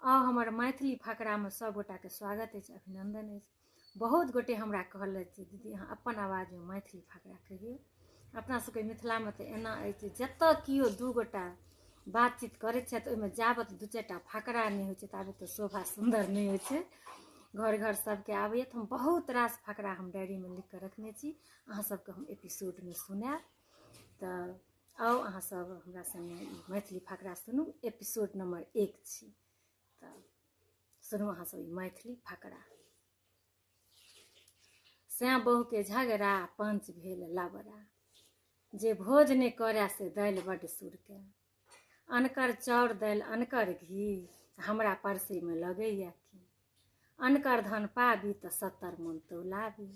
हमर मैथिली फकरा में सब गोटा के स्वागत है, अभिनंदन है। बहुत गोटे हमरा कहलथि दीदी अहाँ अपन आवाज में मैथिली फकरा कहिए। अपना सबके मिथिला में तो एना अछि जतऽ कियो दू गोटा बातचीत करै छथि ओहिमे जाबत दू चारिटा फकरा नहीं होइ छै ताबत तो शोभा सुंदर नहीं होइ छै। घर घर सबके आबैए तऽ हम बहुत रास फकरा हम डायरी में लिख के रखने छी, अहाँ सबके हम एपिसोड में सुनाएब। तऽ आओ अहाँ सब हमरा संगे मैथिली फकरा सुनू। एपिसोड नंबर 1 छी तऽ सुनू अहाँ सब मैथिली फकरा। सैं बहु के झगड़ा पंच भेल लबड़ा, जे भोज नहीं करे से दालि बड्ड सुरके। अनकर चाउर दालि अनकर घी, हमरा परसे में लगैया की। अनकर धन पाबी तऽ 70 मन तौलाबी।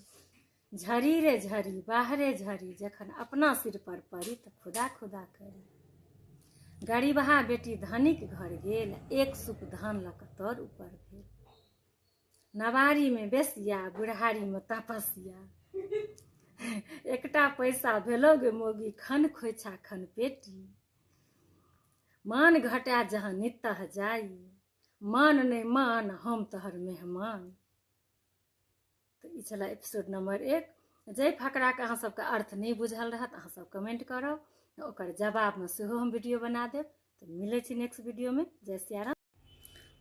झरी रे झरी बाहरे झरी, जखन अपना सिर पर पड़ी तऽ खुदा खुदा करी। गरीबहा बेटी धनिक घर गेल, एक सुप धान लक तोर ऊपर भेल। नवारी में बेसिया बुढ़ारी में तपस्या, एकटा पैसा भेलो गे मोगी, खन खोइछा खन पेटी। मान घटा जहाँ नितह जाई, मान नहीं मान हम तोहर मेहमान। तो ई छला एपिसोड नंबर 1। जे फकरा के अहाँ सबके अर्थ नहीं बुझल रहत अहाँ सब कमेंट करब, ओकर जवाब में सेहो हम वीडियो बना देब। तो मिले छी नेक्स्ट वीडियो में। जय सिया राम।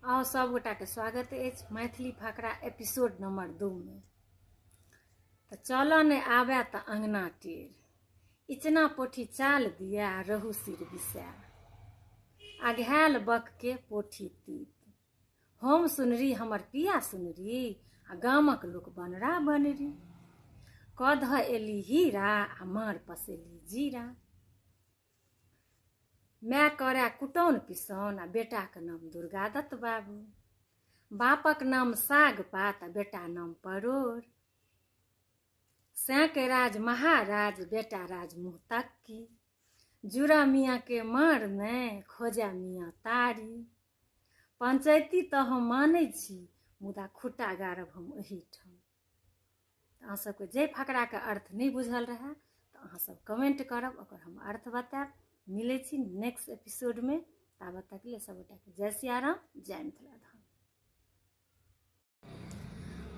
आओ सब गोटा के स्वागत है मैथिली फकरा एपिसोड नंबर 2 में। तो चल नहीं आवे तो अंगना टेढ़, इचना पोठी चाल दिया रहू सिर बिसा। अघायल बक के पोठी तीत, हम सुनरी हमर पिया सुनरी, आ गामक लोक बनरा बनरी। कह एली हीरा आ मार पसेली जीरा। मैं करे कुटौन पिसौन आ बेटा के नाम दुर्गादत्त बाबू। बापक नाम साग पात आ बेटा नाम परोर। सैं के राज महाराज बेटा राज मुँह तक्की। जुरा मियाँ के मार में खोजा मियाँ तारी। पंचायती तो हम मानै छी, मुदा खुट्टा गाड़ब हम ओही ठाम। अहाँ सबके जे फकरा के अर्थ नहीं बुझल रहे तो अहाँ सब कमेंट करब, ओकर हम अर्थ बताएब। मिले छी नेक्स्ट एपिसोड में। ताबत तक ले सब गोटा के जय सिया राम, जय मिथिला धाम।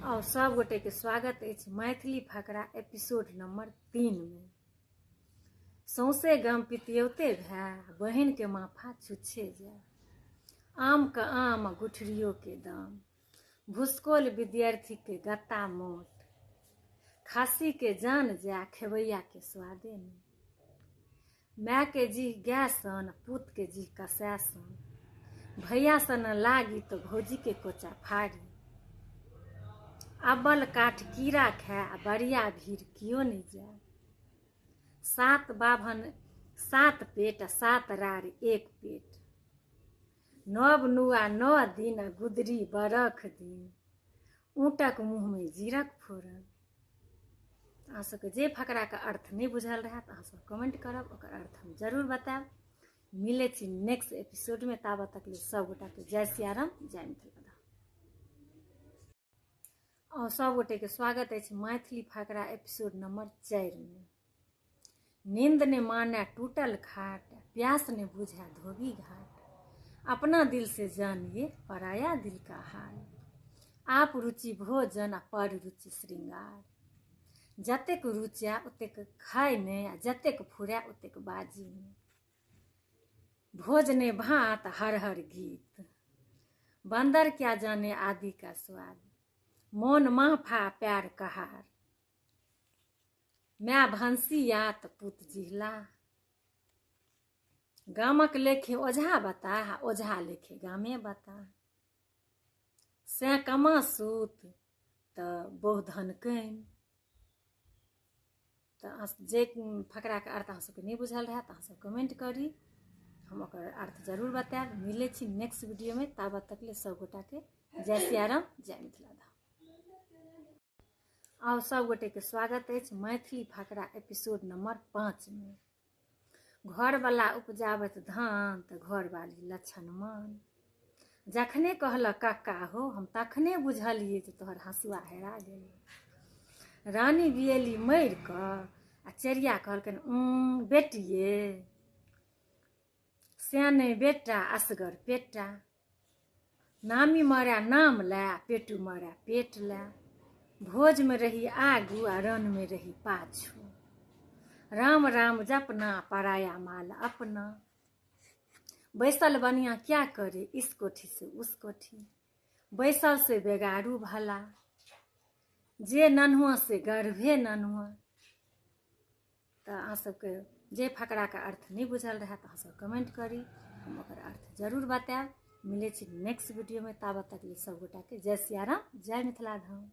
और सब गोटे के स्वागत है मैथिली फकरा एपिसोड नंबर 3 में। सौंसे गाम पितियौते भै, बहिन के माफा छुच्छे जाए। आम का आम गुठरियों के दाम, भूसकोल विद्यार्थी के गत्ता मोट। खासी के जान जा खेवैया के स्वादे में। माय के जी गैसन पुत के जी कसैसन, भैया सन लागी तो भौजी के कोचा फाड़ी। अब्बल काठ कीड़ा खाए आ बरिया भीड़ कियो नहीं जाए। 7 बाभन 7 पेट 7 रार 1 पेट। नव नुआ 9 दिन गुदरी बरख दिन, ऊँटक मुँह में जीरक फोरन। अहाँ सबके जे फकरा के अर्थ नहीं बुझल रहे तो अहाँ सब कमेंट करब, ओकर अर्थ हम जरूर बताएब। मिले छी नेक्स्ट एपिसोड में। ताबत तक ले सब गोटा के जय सिया राम, जय मिथिला धाम। और सब गोटे के स्वागत है मैथिली फकरा एपिसोड नंबर 4 में। नींद ने माने टूटल खाट, प्यास ने बुझा धोबी घाट। अपना दिल से जानिए पराया दिल का हाल, आप रुचि भोजन आ पर रुचि श्रृंगार। जतेक रुचा ओतेक खाय ने, आ जतेक फुरै ओतेक बाजी ने। भोज ने भात हर हर गीत, बंदर क्या जाने आदि का स्वाद। मोन माफा प्यार कहार, मैं भंसिया तो पुत जिहला। गामक लेखे ओझा बता, ओझा लेखे गामे बता। सैं कमा सूत तो बहु धन कैन। तो जे फकरा के अर्थ अहाँ सबके नहीं बुझल रहे तो अहाँ सब कमेंट करी, हम ओकर अर्थ जरूर बताएब। मिले छी नेक्स्ट वीडियो में। ताबत तक ले सब गोटा के जय सिया राम, जय मिथिला धाम। और सब गोटे के स्वागत है मैथिली फकरा एपिसोड नंबर 5 में। घर वाला उपजावत धान तो घर वाली लक्षण मान। जखने कहल कक्का हो हम तखने बुझलिए जे तोहर हसुआ हेरा गेल। रानी बियली मर कऽ आ चेरिया कहलकन बेटिए। सैने बेटा असगर पेटा, नामी मारे नाम लै पेटू मारे पेट लै। भोज में रही आगू आ रन में रही पाछू। राम राम जपना पराया माल अपना। बैसल बनिया क्या करे इस कोठी से उस कोठी। बैसल से बेगारू भला जे नन्हुआ से गर्भे नन्हुआ। तो अहाँ सबके जे फकरा का अर्थ नहीं बुझल रहा तो अहाँ सब कमेंट करी, हम ओकर अर्थ जरूर बताएब। मिले छी नेक्स्ट वीडियो में, ताबत तक लिए सब गोटा के जय सिया राम, जय मिथिला धाम।